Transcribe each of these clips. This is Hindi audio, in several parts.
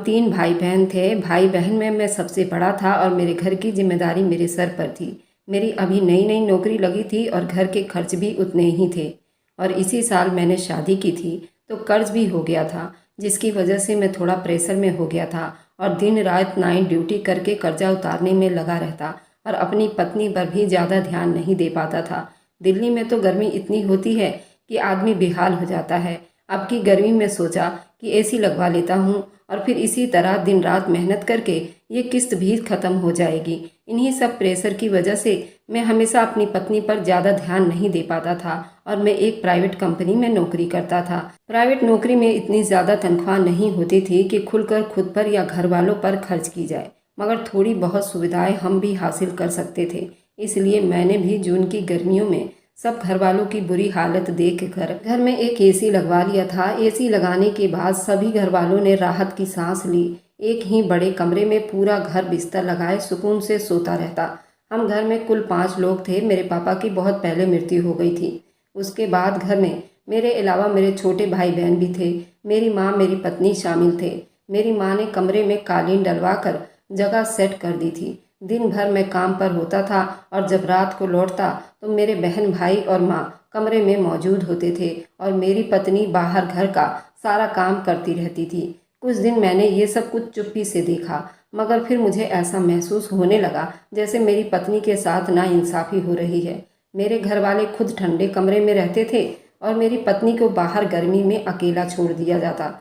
तीन भाई बहन थे। भाई बहन में मैं सबसे बड़ा था और मेरे घर की जिम्मेदारी मेरे सर पर थी। मेरी अभी नई नई नौकरी लगी थी और घर के खर्च भी उतने ही थे। और इसी साल मैंने शादी की थी तो कर्ज भी हो गया था, जिसकी वजह से मैं थोड़ा प्रेशर में हो गया था और दिन रात नाइट ड्यूटी करके कर्जा उतारने में लगा रहता और अपनी पत्नी पर भी ज़्यादा ध्यान नहीं दे पाता था। दिल्ली में तो गर्मी इतनी होती है कि आदमी बेहाल हो जाता है। अब की गर्मी में सोचा कि एसी लगवा लेता हूँ और फिर इसी तरह दिन रात मेहनत करके ये किस्त भी ख़त्म हो जाएगी। इन्हीं सब प्रेशर की वजह से मैं हमेशा अपनी पत्नी पर ज़्यादा ध्यान नहीं दे पाता था और मैं एक प्राइवेट कंपनी में नौकरी करता था। प्राइवेट नौकरी में इतनी ज़्यादा तनख्वाह नहीं होती थी कि खुलकर खुद पर या घर वालों पर खर्च की जाए, मगर थोड़ी बहुत सुविधाएं हम भी हासिल कर सकते थे। इसलिए मैंने भी जून की गर्मियों में सब घर वालों की बुरी हालत देखकर घर में एक एसी लगवा लिया था। एसी लगाने के बाद सभी घर वालों ने राहत की सांस ली। एक ही बड़े कमरे में पूरा घर बिस्तर लगाए सुकून से सोता रहता। हम घर में कुल 5 लोग थे। मेरे पापा की बहुत पहले मृत्यु हो गई थी। उसके बाद घर में मेरे अलावा मेरे छोटे भाई बहन भी थे। मेरी माँ, मेरी पत्नी शामिल थे। मेरी माँ ने कमरे में कालीन डलवा कर जगह सेट कर दी थी। दिन भर मैं काम पर होता था और जब रात को लौटता तो मेरे बहन भाई और माँ कमरे में मौजूद होते थे और मेरी पत्नी बाहर घर का सारा काम करती रहती थी। कुछ दिन मैंने ये सब कुछ चुप्पी से देखा, मगर फिर मुझे ऐसा महसूस होने लगा जैसे मेरी पत्नी के साथ नाइंसाफ़ी हो रही है। मेरे घर वाले खुद ठंडे कमरे में रहते थे और मेरी पत्नी को बाहर गर्मी में अकेला छोड़ दिया जाता,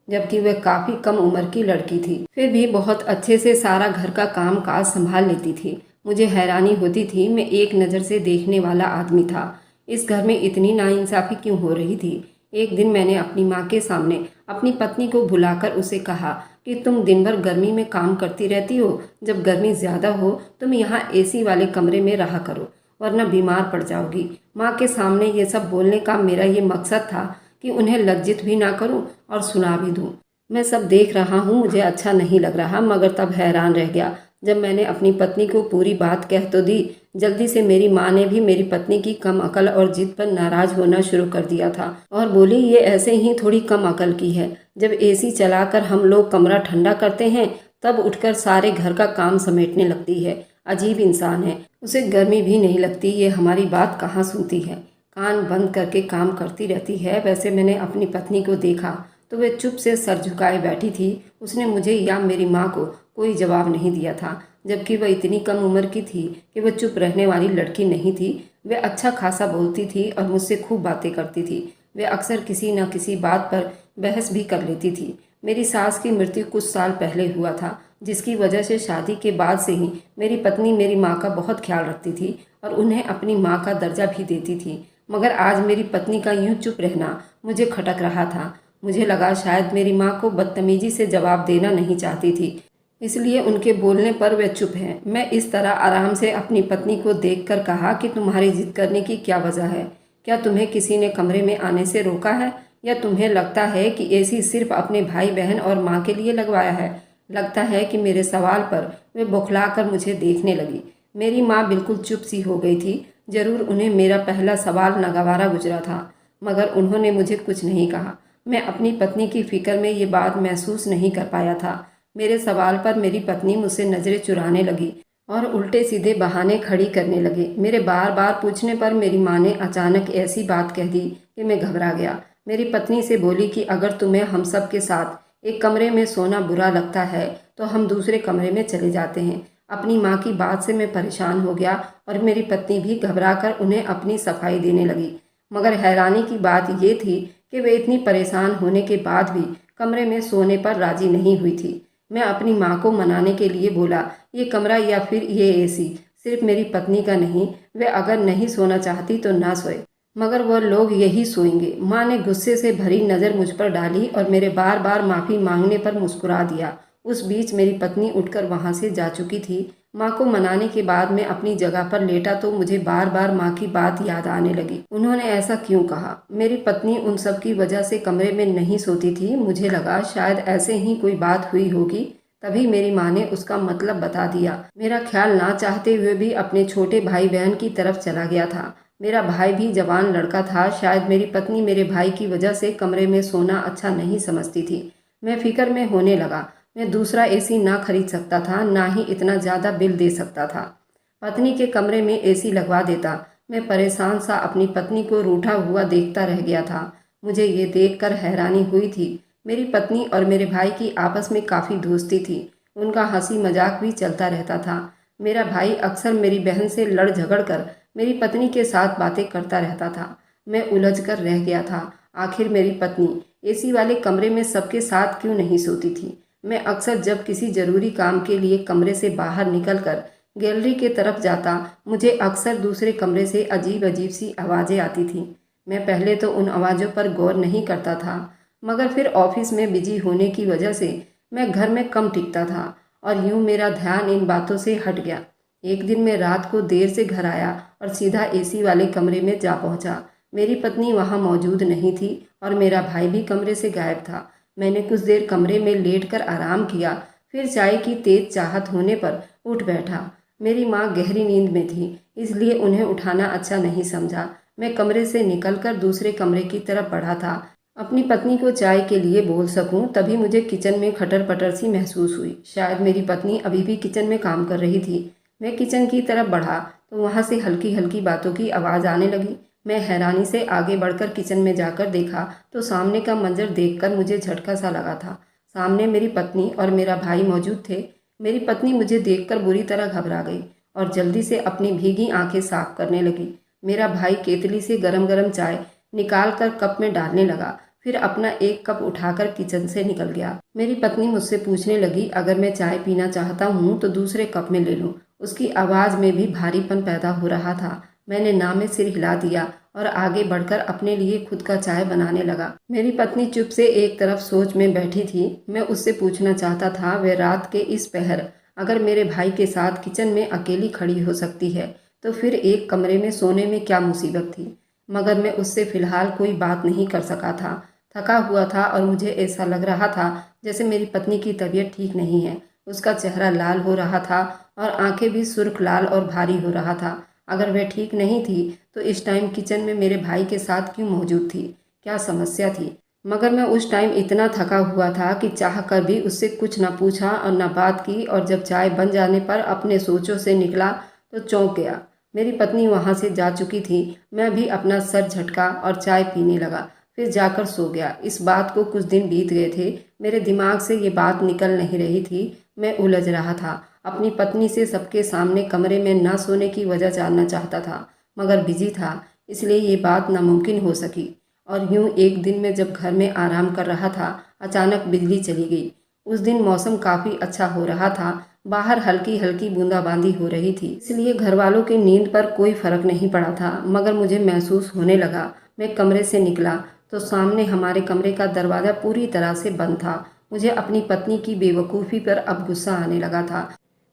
जबकि वह काफ़ी कम उम्र की लड़की थी। फिर भी बहुत अच्छे से सारा घर का काम काज संभाल लेती थी। मुझे हैरानी होती थी, मैं एक नज़र से देखने वाला आदमी था। इस घर में इतनी नाइंसाफ़ी क्यों हो रही थी। एक दिन मैंने अपनी माँ के सामने अपनी पत्नी को बुलाकर उसे कहा कि तुम दिन भर गर्मी में काम करती रहती हो, जब गर्मी ज़्यादा हो तुम यहाँ एसी वाले कमरे में रहा करो, वरना बीमार पड़ जाओगी। माँ के सामने ये सब बोलने का मेरा ये मकसद था कि उन्हें लज्जित भी ना करूं और सुना भी दूं। मैं सब देख रहा हूं, मुझे अच्छा नहीं लग रहा, मगर तब हैरान रह गया जब मैंने अपनी पत्नी को पूरी बात कह तो दी। जल्दी से मेरी माँ ने भी मेरी पत्नी की कम अकल और जिद पर नाराज होना शुरू कर दिया था और बोली, ये ऐसे ही थोड़ी कम अकल की है। जब एसी चलाकर हम लोग कमरा ठंडा करते हैं तब उठकर सारे घर का काम समेटने लगती है। अजीब इंसान है, उसे गर्मी भी नहीं लगती। ये हमारी बात कहाँ सुनती है, कान बंद करके काम करती रहती है। वैसे मैंने अपनी पत्नी को देखा तो वह चुप से सर झुकाए बैठी थी। उसने मुझे या मेरी माँ को कोई जवाब नहीं दिया था, जबकि वह इतनी कम उम्र की थी कि वह चुप रहने वाली लड़की नहीं थी। वह अच्छा खासा बोलती थी और मुझसे खूब बातें करती थी। वह अक्सर किसी न किसी बात पर बहस भी कर लेती थी। मेरी सास की मृत्यु कुछ साल पहले हुआ था, जिसकी वजह से शादी के बाद से ही मेरी पत्नी मेरी माँ का बहुत ख्याल रखती थी और उन्हें अपनी माँ का दर्जा भी देती थी। मगर आज मेरी पत्नी का यूं चुप रहना मुझे खटक रहा था। मुझे लगा शायद मेरी माँ को बदतमीजी से जवाब देना नहीं चाहती थी, इसलिए उनके बोलने पर वे चुप हैं। मैं इस तरह आराम से अपनी पत्नी को देखकर कहा कि तुम्हारी जिद करने की क्या वजह है? क्या तुम्हें किसी ने कमरे में आने से रोका है, या तुम्हें लगता है कि एसी सिर्फ अपने भाई बहन और माँ के लिए लगवाया है? लगता है कि मेरे सवाल पर वे बौखला कर मुझे देखने लगी। मेरी माँ बिल्कुल चुप सी हो गई थी। जरूर उन्हें मेरा पहला सवाल नागवारा गुजरा था, मगर उन्होंने मुझे कुछ नहीं कहा। मैं अपनी पत्नी की फिक्र में ये बात महसूस नहीं कर पाया था। मेरे सवाल पर मेरी पत्नी मुझसे नज़रें चुराने लगी और उल्टे सीधे बहाने खड़ी करने लगी। मेरे बार बार पूछने पर मेरी माँ ने अचानक ऐसी बात कह दी कि मैं घबरा गया। मेरी पत्नी से बोली कि अगर तुम्हें हम सब के साथ एक कमरे में सोना बुरा लगता है तो हम दूसरे कमरे में चले जाते हैं। अपनी माँ की बात से मैं परेशान हो गया और मेरी पत्नी भी घबराकर उन्हें अपनी सफाई देने लगी। मगर हैरानी की बात ये थी कि वे इतनी परेशान होने के बाद भी कमरे में सोने पर राजी नहीं हुई थी। मैं अपनी माँ को मनाने के लिए बोला, ये कमरा या फिर ये एसी सिर्फ मेरी पत्नी का नहीं, वे अगर नहीं सोना चाहती तो ना सोए, मगर वह लोग यही सोएंगे। माँ ने गुस्से से भरी नज़र मुझ पर डाली और मेरे बार बार माफ़ी मांगने पर मुस्कुरा दिया। उस बीच मेरी पत्नी उठकर वहाँ से जा चुकी थी। माँ को मनाने के बाद मैं अपनी जगह पर लेटा तो मुझे बार बार माँ की बात याद आने लगी। उन्होंने ऐसा क्यों कहा? मेरी पत्नी उन सब की वजह से कमरे में नहीं सोती थी। मुझे लगा शायद ऐसे ही कोई बात हुई होगी, तभी मेरी माँ ने उसका मतलब बता दिया। मेरा ख्याल ना चाहते हुए भी अपने छोटे भाई बहन की तरफ चला गया था। मेरा भाई भी जवान लड़का था। शायद मेरी पत्नी मेरे भाई की वजह से कमरे में सोना अच्छा नहीं समझती थी। मैं फिक्र में होने लगा। मैं दूसरा एसी ना खरीद सकता था, ना ही इतना ज़्यादा बिल दे सकता था। पत्नी के कमरे में एसी लगवा देता। मैं परेशान सा अपनी पत्नी को रूठा हुआ देखता रह गया था। मुझे ये देखकर हैरानी हुई थी। मेरी पत्नी और मेरे भाई की आपस में काफ़ी दोस्ती थी। उनका हंसी मजाक भी चलता रहता था। मेरा भाई अक्सर मेरी बहन से लड़ झगड़ कर मेरी पत्नी के साथ बातें करता रहता था। मैं उलझ कर रह गया था। आखिर मेरी पत्नी एसी वाले कमरे में सबके साथ क्यों नहीं सोती थी? मैं अक्सर जब किसी ज़रूरी काम के लिए कमरे से बाहर निकलकर गैलरी के तरफ जाता, मुझे अक्सर दूसरे कमरे से अजीब अजीब सी आवाज़ें आती थीं। मैं पहले तो उन आवाज़ों पर गौर नहीं करता था, मगर फिर ऑफिस में बिजी होने की वजह से मैं घर में कम टिकता था और यूं मेरा ध्यान इन बातों से हट गया। एक दिन मैं रात को देर से घर आया और सीधा एसी वाले कमरे में जा पहुंचा। मेरी पत्नी वहां मौजूद नहीं थी और मेरा भाई भी कमरे से गायब था। मैंने कुछ देर कमरे में लेटकर आराम किया, फिर चाय की तेज चाहत होने पर उठ बैठा। मेरी माँ गहरी नींद में थी, इसलिए उन्हें उठाना अच्छा नहीं समझा। मैं कमरे से निकलकर दूसरे कमरे की तरफ बढ़ा था, अपनी पत्नी को चाय के लिए बोल सकूं। तभी मुझे किचन में खटर पटर सी महसूस हुई। शायद मेरी पत्नी अभी भी किचन में काम कर रही थी। मैं किचन की तरफ बढ़ा तो वहां से हल्की हल्की बातों की आवाज़ आने लगी। मैं हैरानी से आगे बढ़कर किचन में जाकर देखा तो सामने का मंजर देखकर मुझे झटका सा लगा था। सामने मेरी पत्नी और मेरा भाई मौजूद थे। मेरी पत्नी मुझे देखकर बुरी तरह घबरा गई और जल्दी से अपनी भीगी आंखें साफ करने लगी। मेरा भाई केतली से गरम गरम चाय निकाल कर कप में डालने लगा, फिर अपना एक कप उठाकर किचन से निकल गया। मेरी पत्नी मुझसे पूछने लगी, अगर मैं चाय पीना चाहता हूँ तो दूसरे कप में ले लूँ। उसकी आवाज़ में भी भारीपन पैदा हो रहा था। मैंने ना में सिर हिला दिया और आगे बढ़कर अपने लिए खुद का चाय बनाने लगा। मेरी पत्नी चुप से एक तरफ सोच में बैठी थी। मैं उससे पूछना चाहता था, वह रात के इस पहर अगर मेरे भाई के साथ किचन में अकेली खड़ी हो सकती है तो फिर एक कमरे में सोने में क्या मुसीबत थी? मगर मैं उससे फिलहाल कोई बात नहीं कर सका था। थका हुआ था और मुझे ऐसा लग रहा था जैसे मेरी पत्नी की तबीयत ठीक नहीं है। उसका चेहरा लाल हो रहा था और आंखें भी सुर्ख लाल और भारी हो रहा था। अगर वह ठीक नहीं थी तो इस टाइम किचन में मेरे भाई के साथ क्यों मौजूद थी? क्या समस्या थी? मगर मैं उस टाइम इतना थका हुआ था कि चाह कर भी उससे कुछ न पूछा और न बात की, और जब चाय बन जाने पर अपने सोचों से निकला तो चौंक गया। मेरी पत्नी वहाँ से जा चुकी थी। मैं भी अपना सर झटका और चाय पीने लगा, फिर जाकर सो गया। इस बात को कुछ दिन बीत गए थे। मेरे दिमाग से ये बात निकल नहीं रही थी। मैं उलझ रहा था। अपनी पत्नी से सबके सामने कमरे में न सोने की वजह जानना चाहता था, मगर बिजी था, इसलिए ये बात नामुमकिन हो सकी। और यूं एक दिन में जब घर में आराम कर रहा था, अचानक बिजली चली गई। उस दिन मौसम काफ़ी अच्छा हो रहा था। बाहर हल्की हल्की बूंदाबांदी हो रही थी, इसलिए घर वालों की नींद पर कोई फर्क नहीं पड़ा था। मगर मुझे महसूस होने लगा। मैं कमरे से निकला तो सामने हमारे कमरे का दरवाज़ा पूरी तरह से बंद था। मुझे अपनी पत्नी की बेवकूफ़ी पर अब गुस्सा आने लगा था।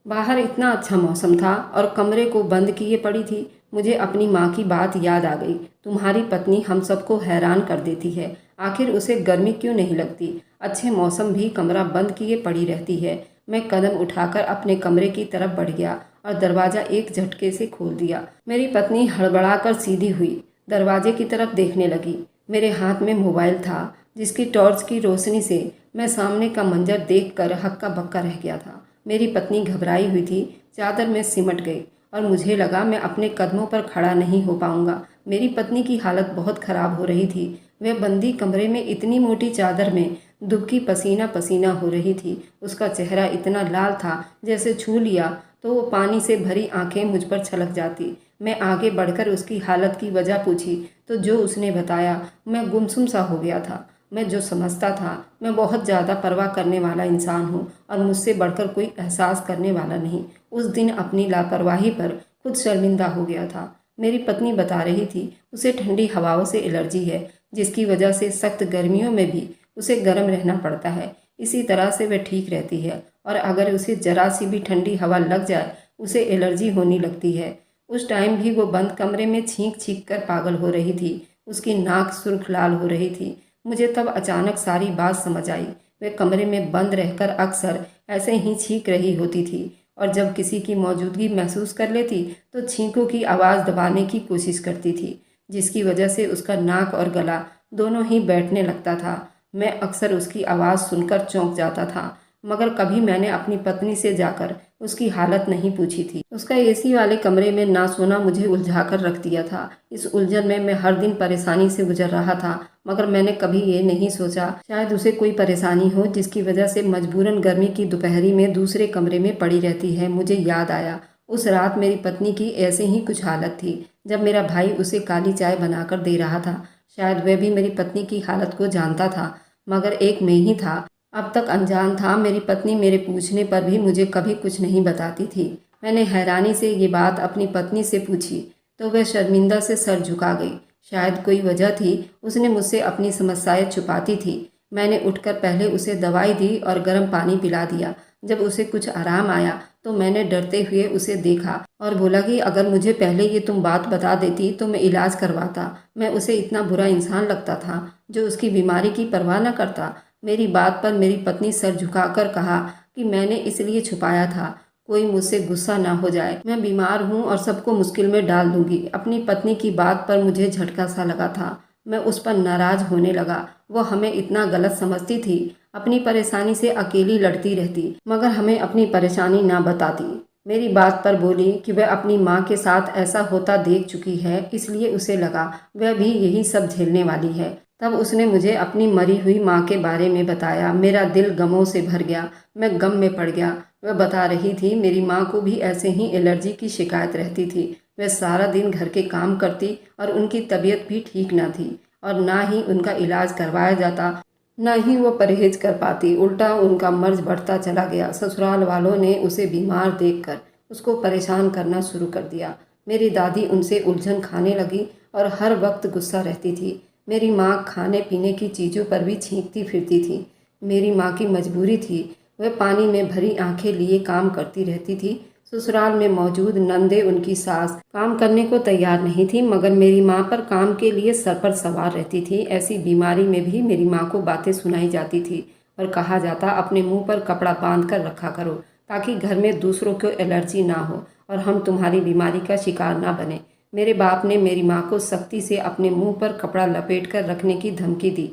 बाहर इतना अच्छा मौसम था और कमरे को बंद किए पड़ी थी। मुझे अपनी माँ की बात याद आ गई, तुम्हारी पत्नी हम सबको हैरान कर देती है, आखिर उसे गर्मी क्यों नहीं लगती? अच्छे मौसम भी कमरा बंद किए पड़ी रहती है। मैं कदम उठाकर अपने कमरे की तरफ बढ़ गया और दरवाज़ा एक झटके से खोल दिया। मेरी पत्नी हड़बड़ाकर सीधी हुई, दरवाजे की तरफ देखने लगी। मेरे हाथ में मोबाइल था, जिसकी टॉर्च की रोशनी से मैं सामने का मंजर देखकर हक्का बक्का रह गया था। मेरी पत्नी घबराई हुई थी, चादर में सिमट गई और मुझे लगा मैं अपने कदमों पर खड़ा नहीं हो पाऊंगा। मेरी पत्नी की हालत बहुत खराब हो रही थी। वह बंदी कमरे में इतनी मोटी चादर में दुबकी पसीना पसीना हो रही थी। उसका चेहरा इतना लाल था, जैसे छू लिया तो वो पानी से भरी आंखें मुझ पर छलक जाती। मैं आगे बढ़कर उसकी हालत की वजह पूछी तो जो उसने बताया, मैं गुमसुम सा हो गया था। मैं जो समझता था, मैं बहुत ज़्यादा परवाह करने वाला इंसान हूँ और मुझसे बढ़कर कोई एहसास करने वाला नहीं। उस दिन अपनी लापरवाही पर खुद शर्मिंदा हो गया था। मेरी पत्नी बता रही थी उसे ठंडी हवाओं से एलर्जी है, जिसकी वजह से सख्त गर्मियों में भी उसे गर्म रहना पड़ता है। इसी तरह से वह ठीक रहती है और अगर उसे जरा सी भी ठंडी हवा लग जाए उसे एलर्जी होने लगती है। उस टाइम भी वो बंद कमरे में छींक छींक कर पागल हो रही थी। उसकी नाक सुर्ख लाल हो रही थी। मुझे तब अचानक सारी बात समझ आई। वह कमरे में बंद रहकर अक्सर ऐसे ही छींक रही होती थी और जब किसी की मौजूदगी महसूस कर लेती तो छींकों की आवाज़ दबाने की कोशिश करती थी, जिसकी वजह से उसका नाक और गला दोनों ही बैठने लगता था। मैं अक्सर उसकी आवाज़ सुनकर चौंक जाता था। मगर कभी मैंने अपनी पत्नी से जाकर उसकी हालत नहीं पूछी थी। उसका एसी वाले कमरे में ना सोना मुझे उलझा कर रख दिया था। इस उलझन में मैं हर दिन परेशानी से गुजर रहा था, मगर मैंने कभी ये नहीं सोचा शायद उसे कोई परेशानी हो जिसकी वजह से मजबूरन गर्मी की दोपहरी में दूसरे कमरे में पड़ी रहती है। मुझे याद आया उस रात मेरी पत्नी की ऐसे ही कुछ हालत थी जब मेरा भाई उसे काली चाय बनाकर दे रहा था। शायद वह भी मेरी पत्नी की हालत को जानता था, मगर एक मैं ही था अब तक अनजान था। मेरी पत्नी मेरे पूछने पर भी मुझे कभी कुछ नहीं बताती थी। मैंने हैरानी से ये बात अपनी पत्नी से पूछी तो वह शर्मिंदा से सर झुका गई। शायद कोई वजह थी, उसने मुझसे अपनी समस्याएं छुपाती थी। मैंने उठकर पहले उसे दवाई दी और गर्म पानी पिला दिया। जब उसे कुछ आराम आया तो मैंने डरते हुए उसे देखा और बोला कि अगर मुझे पहले ये तुम बात बता देती तो मैं इलाज करवाता। मैं उसे इतना बुरा इंसान लगता था जो उसकी बीमारी की परवाह न करता। मेरी बात पर मेरी पत्नी सर झुकाकर कहा कि मैंने इसलिए छुपाया था कोई मुझसे गुस्सा ना हो जाए, मैं बीमार हूँ और सबको मुश्किल में डाल दूंगी। अपनी पत्नी की बात पर मुझे झटका सा लगा था। मैं उस पर नाराज होने लगा। वो हमें इतना गलत समझती थी, अपनी परेशानी से अकेली लड़ती रहती मगर हमें अपनी परेशानी ना बताती। मेरी बात पर बोली कि वह अपनी माँ के साथ ऐसा होता देख चुकी है, इसलिए उसे लगा वह भी यही सब झेलने वाली है। तब उसने मुझे अपनी मरी हुई माँ के बारे में बताया। मेरा दिल गमों से भर गया, मैं गम में पड़ गया। वह बता रही थी मेरी माँ को भी ऐसे ही एलर्जी की शिकायत रहती थी। वह सारा दिन घर के काम करती और उनकी तबीयत भी ठीक ना थी और ना ही उनका इलाज करवाया जाता, न ही वो परहेज कर पाती। उल्टा उनका मर्ज बढ़ता चला गया। ससुराल वालों ने उसे बीमार देखकर उसको परेशान करना शुरू कर दिया। मेरी दादी उनसे उलझन खाने लगी और हर वक्त गुस्सा रहती थी। मेरी माँ खाने पीने की चीज़ों पर भी छींकती फिरती थी। मेरी माँ की मजबूरी थी, वह पानी में भरी आंखें लिए काम करती रहती थी। ससुराल में मौजूद नंदे उनकी सास काम करने को तैयार नहीं थी, मगर मेरी माँ पर काम के लिए सर पर सवार रहती थी। ऐसी बीमारी में भी मेरी माँ को बातें सुनाई जाती थी और कहा जाता अपने मुंह पर कपड़ा बांध कर रखा करो ताकि घर में दूसरों को एलर्जी ना हो और हम तुम्हारी बीमारी का शिकार ना बने। मेरे बाप ने मेरी माँ को सख्ती से अपने मुंह पर कपड़ा लपेट कर रखने की धमकी दी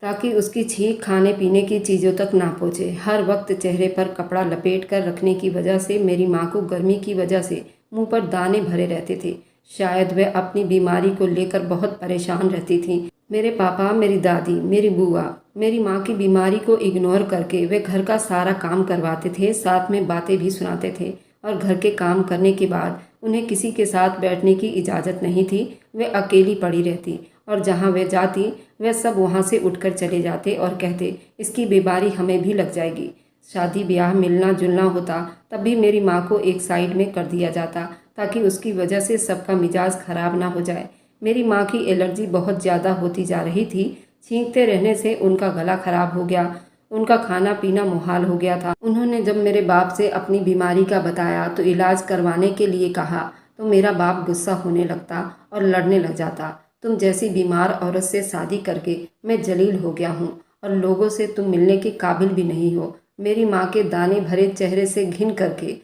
ताकि उसकी छींक खाने पीने की चीज़ों तक ना पहुँचे। हर वक्त चेहरे पर कपड़ा लपेट कर रखने की वजह से मेरी माँ को गर्मी की वजह से मुंह पर दाने भरे रहते थे। शायद वह अपनी बीमारी को लेकर बहुत परेशान रहती थी। मेरे पापा, मेरी दादी, मेरी बुआ मेरी माँ की बीमारी को इग्नोर करके वे घर का सारा काम करवाते थे, साथ में बातें भी सुनाते थे और घर के काम करने के बाद उन्हें किसी के साथ बैठने की इजाज़त नहीं थी। वे अकेली पड़ी रहती और जहाँ वे जाती वे सब वहाँ से उठकर चले जाते और कहते इसकी बीमारी हमें भी लग जाएगी। शादी ब्याह मिलना जुलना होता तब भी मेरी माँ को एक साइड में कर दिया जाता ताकि उसकी वजह से सबका मिजाज खराब ना हो जाए। मेरी माँ की एलर्जी बहुत ज़्यादा होती जा रही थी। छींकते रहने से उनका गला खराब हो गया, उनका खाना पीना मुहाल हो गया था। उन्होंने जब मेरे बाप से अपनी बीमारी का बताया तो इलाज करवाने के लिए कहा तो मेरा बाप गुस्सा होने लगता और लड़ने लग जाता। तुम जैसी बीमार औरत से शादी करके मैं जलील हो गया हूँ और लोगों से तुम मिलने के काबिल भी नहीं हो। मेरी माँ के दाने भरे चेहरे से घिन करके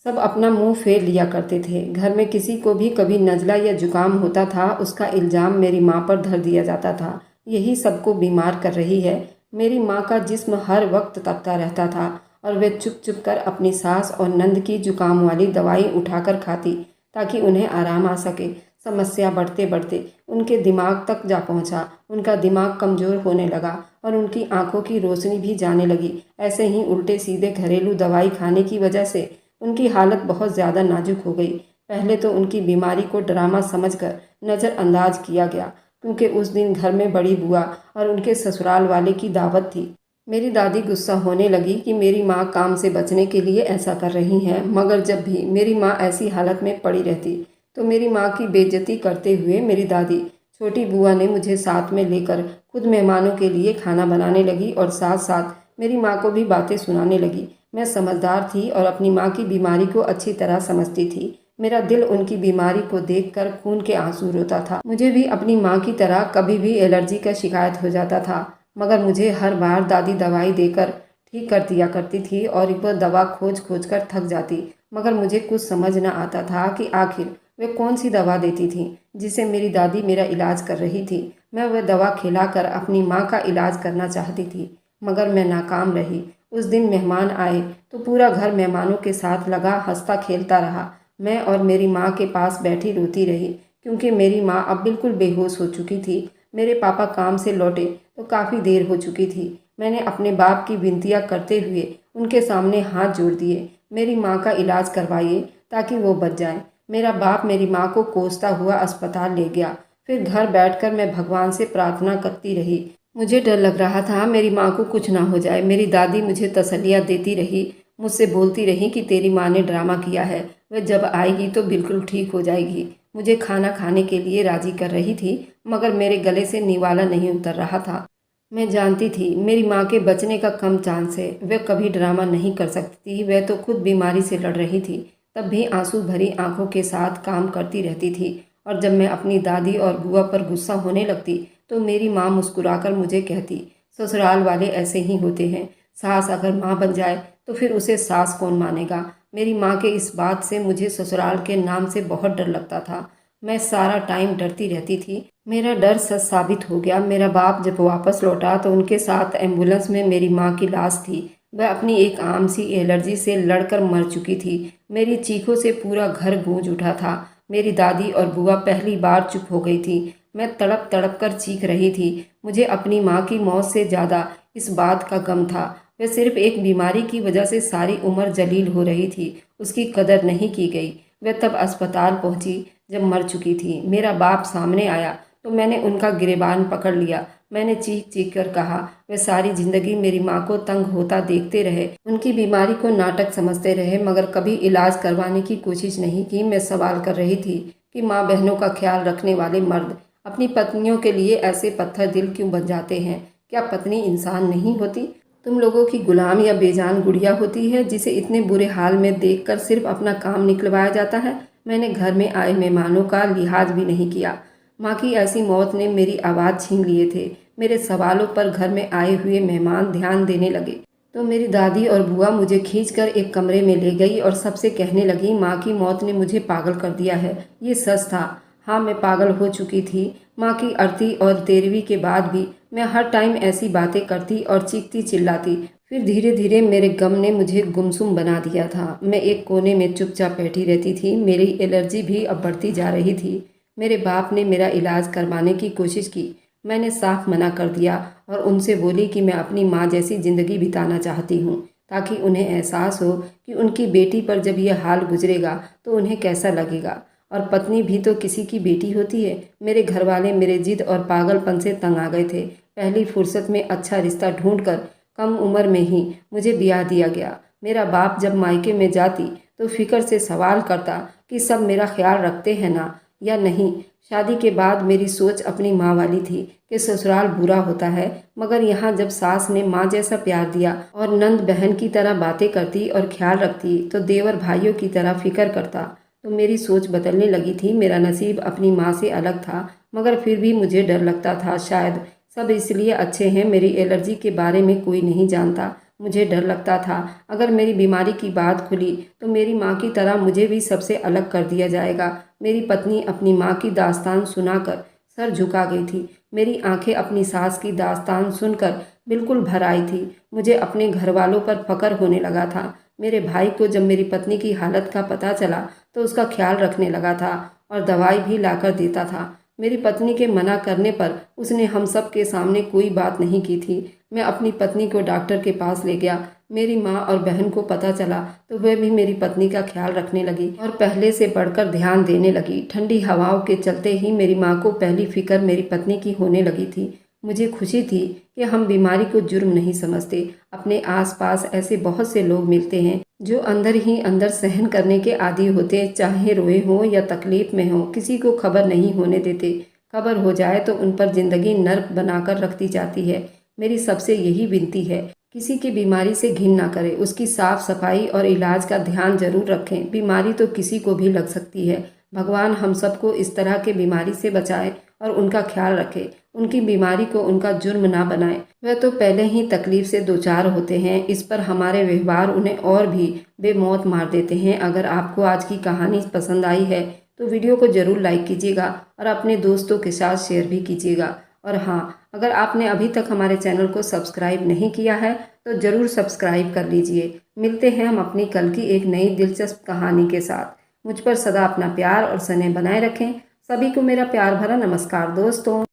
सब अपना मुंह फेर लिया करते थे। घर में किसी को भी कभी नज़ला या जुकाम होता था, उसका इल्ज़ाम मेरी माँ पर धर दिया जाता था, यही सबको बीमार कर रही है। मेरी माँ का जिस्म हर वक्त तपता रहता था और वे चुप चुप कर अपनी सास और नंद की जुकाम वाली दवाई उठाकर खाती ताकि उन्हें आराम आ सके। समस्या बढ़ते बढ़ते उनके दिमाग तक जा पहुंचा। उनका दिमाग कमज़ोर होने लगा और उनकी आंखों की रोशनी भी जाने लगी। ऐसे ही उल्टे सीधे घरेलू दवाई खाने की वजह से उनकी हालत बहुत ज़्यादा नाजुक हो गई। पहले तो उनकी बीमारी को ड्रामा समझकर नज़रअंदाज किया गया क्योंकि उस दिन घर में बड़ी बुआ और उनके ससुराल वाले की दावत थी। मेरी दादी गुस्सा होने लगी कि मेरी माँ काम से बचने के लिए ऐसा कर रही हैं, मगर जब भी मेरी माँ ऐसी हालत में पड़ी रहती तो मेरी माँ की बेइज्जती करते हुए मेरी दादी छोटी बुआ ने मुझे साथ में लेकर खुद मेहमानों के लिए खाना बनाने लगी और साथ साथ मेरी माँ को भी बातें सुनाने लगी। मैं समझदार थी और अपनी माँ की बीमारी को अच्छी तरह समझती थी। मेरा दिल उनकी बीमारी को देखकर खून के आंसू रोता था। मुझे भी अपनी माँ की तरह कभी भी एलर्जी का शिकायत हो जाता था, मगर मुझे हर बार दादी दवाई देकर ठीक कर दिया करती थी और वह दवा खोज खोज कर थक जाती। मगर मुझे कुछ समझ न आता था कि आखिर वे कौन सी दवा देती थी जिसे मेरी दादी मेरा इलाज कर रही थी। मैं वह दवा खिलाकर अपनी माँ का इलाज करना चाहती थी, मगर मैं नाकाम रही। उस दिन मेहमान आए तो पूरा घर मेहमानों के साथ लगा हंसता खेलता रहा। मैं और मेरी माँ के पास बैठी रोती रही क्योंकि मेरी माँ अब बिल्कुल बेहोश हो चुकी थी। मेरे पापा काम से लौटे तो काफ़ी देर हो चुकी थी। मैंने अपने बाप की विनतियाँ करते हुए उनके सामने हाथ जोड़ दिए, मेरी माँ का इलाज करवाइए ताकि वो बच जाए। मेरा बाप मेरी माँ को कोसता हुआ अस्पताल ले गया। फिर घर बैठकर मैं भगवान से प्रार्थना करती रही। मुझे डर लग रहा था मेरी माँ को कुछ ना हो जाए। मेरी दादी मुझे तसल्लियाँ देती रही, मुझसे बोलती रही कि तेरी माँ ने ड्रामा किया है, वह जब आएगी तो बिल्कुल ठीक हो जाएगी। मुझे खाना खाने के लिए राजी कर रही थी मगर मेरे गले से निवाला नहीं उतर रहा था। मैं जानती थी मेरी माँ के बचने का कम चांस है, वह कभी ड्रामा नहीं कर सकती थी, वह तो खुद बीमारी से लड़ रही थी। तब भी आंसू भरी आंखों के साथ काम करती रहती थी और जब मैं अपनी दादी और बुआ पर गुस्सा होने लगती तो मेरी माँ मुस्कुराकर मुझे कहती, ससुराल वाले ऐसे ही होते हैं, सास अगर माँ बन जाए तो फिर उसे सास कौन मानेगा। मेरी माँ के इस बात से मुझे ससुराल के नाम से बहुत डर लगता था। मैं सारा टाइम डरती रहती थी। मेरा डर सच साबित हो गया। मेरा बाप जब वापस लौटा तो उनके साथ एम्बुलेंस में मेरी माँ की लाश थी। वह अपनी एक आम सी एलर्जी से लड़कर मर चुकी थी। मेरी चीखों से पूरा घर गूंज उठा था। मेरी दादी और बुआ पहली बार चुप हो गई थी। मैं तड़प तड़प कर चीख रही थी। मुझे अपनी माँ की मौत से ज़्यादा इस बात का गम था। वह सिर्फ एक बीमारी की वजह से सारी उम्र जलील हो रही थी, उसकी कदर नहीं की गई। वह तब अस्पताल पहुंची जब मर चुकी थी। मेरा बाप सामने आया तो मैंने उनका गिरेबान पकड़ लिया। मैंने चीख चीख कर कहा, वे सारी जिंदगी मेरी माँ को तंग होता देखते रहे, उनकी बीमारी को नाटक समझते रहे मगर कभी इलाज करवाने की कोशिश नहीं की। मैं सवाल कर रही थी कि माँ बहनों का ख्याल रखने वाले मर्द अपनी पत्नियों के लिए ऐसे पत्थर दिल क्यों बन जाते हैं। क्या पत्नी इंसान नहीं होती? तुम लोगों की गुलाम या बेजान गुड़िया होती है जिसे इतने बुरे हाल में देखकर सिर्फ अपना काम निकलवाया जाता है। मैंने घर में आए मेहमानों का लिहाज भी नहीं किया। माँ की ऐसी मौत ने मेरी आवाज़ छीन लिए थे। मेरे सवालों पर घर में आए हुए मेहमान ध्यान देने लगे तो मेरी दादी और बुआ मुझे खींचकर एक कमरे में ले गई और सबसे कहने लगी, माँ की मौत ने मुझे पागल कर दिया है। ये सच था। हाँ, मैं पागल हो चुकी थी। माँ की अर्थी और तेरहवीं के बाद भी मैं हर टाइम ऐसी बातें करती और चीखती चिल्लाती। फिर धीरे धीरे मेरे गम ने मुझे गुमसुम बना दिया था। मैं एक कोने में चुपचाप बैठी रहती थी। मेरी एलर्जी भी अब बढ़ती जा रही थी। मेरे बाप ने मेरा इलाज करवाने की कोशिश की। मैंने साफ मना कर दिया और उनसे बोली कि मैं अपनी माँ जैसी ज़िंदगी बिताना चाहती हूँ ताकि उन्हें एहसास हो कि उनकी बेटी पर जब यह हाल गुजरेगा तो उन्हें कैसा लगेगा। और पत्नी भी तो किसी की बेटी होती है। मेरे घर वाले मेरे जिद और पागलपन से तंग आ गए थे। पहली फुर्सत में अच्छा रिश्ता ढूंढकर कम उम्र में ही मुझे ब्याह दिया गया। मेरा बाप जब मायके में जाती तो फिक्र से सवाल करता कि सब मेरा ख्याल रखते हैं ना या नहीं। शादी के बाद मेरी सोच अपनी माँ वाली थी कि ससुराल बुरा होता है, मगर यहाँ जब सास ने माँ जैसा प्यार दिया और नंद बहन की तरह बातें करती और ख्याल रखती तो देवर भाइयों की तरह फिक्र करता तो मेरी सोच बदलने लगी थी। मेरा नसीब अपनी माँ से अलग था मगर फिर भी मुझे डर लगता था। शायद सब इसलिए अच्छे हैं मेरी एलर्जी के बारे में कोई नहीं जानता। मुझे डर लगता था अगर मेरी बीमारी की बात खुली तो मेरी माँ की तरह मुझे भी सबसे अलग कर दिया जाएगा। मेरी पत्नी अपनी माँ की दास्तान सुनाकर सर झुका गई थी। मेरी आंखें अपनी सास की दास्तान सुनकर बिल्कुल भर आई थी। मुझे अपने घर वालों पर फक्र होने लगा था। मेरे भाई को जब मेरी पत्नी की हालत का पता चला तो उसका ख्याल रखने लगा था और दवाई भी लाकर देता था। मेरी पत्नी के मना करने पर उसने हम सब के सामने कोई बात नहीं की थी। मैं अपनी पत्नी को डॉक्टर के पास ले गया। मेरी माँ और बहन को पता चला तो वह भी मेरी पत्नी का ख्याल रखने लगी और पहले से बढ़कर ध्यान देने लगी। ठंडी हवाओं के चलते ही मेरी माँ को पहली फिक्र मेरी पत्नी की होने लगी थी। मुझे खुशी थी कि हम बीमारी को जुर्म नहीं समझते। अपने आसपास ऐसे बहुत से लोग मिलते हैं जो अंदर ही अंदर सहन करने के आदी होते, चाहे रोए हों या तकलीफ में हों, किसी को खबर नहीं होने देते। खबर हो जाए तो उन पर जिंदगी नर्क बनाकर रखती जाती है। मेरी सबसे यही विनती है, किसी की बीमारी से घिन ना करें, उसकी साफ सफाई और इलाज का ध्यान जरूर रखें। बीमारी तो किसी को भी लग सकती है। भगवान हम सबको इस तरह के बीमारी से बचाए और उनका ख्याल रखे। उनकी बीमारी को उनका जुर्म ना बनाए। वह तो पहले ही तकलीफ से दो चार होते हैं, इस पर हमारे व्यवहार उन्हें और भी बेमौत मार देते हैं। अगर आपको आज की कहानी पसंद आई है तो वीडियो को ज़रूर लाइक कीजिएगा और अपने दोस्तों के साथ शेयर भी कीजिएगा। और हाँ, अगर आपने अभी तक हमारे चैनल को सब्सक्राइब नहीं किया है तो ज़रूर सब्सक्राइब कर लीजिए। मिलते हैं हम अपनी कल की एक नई दिलचस्प कहानी के साथ। मुझ पर सदा अपना प्यार और स्नेह बनाए रखें। सभी को मेरा प्यार भरा नमस्कार दोस्तों।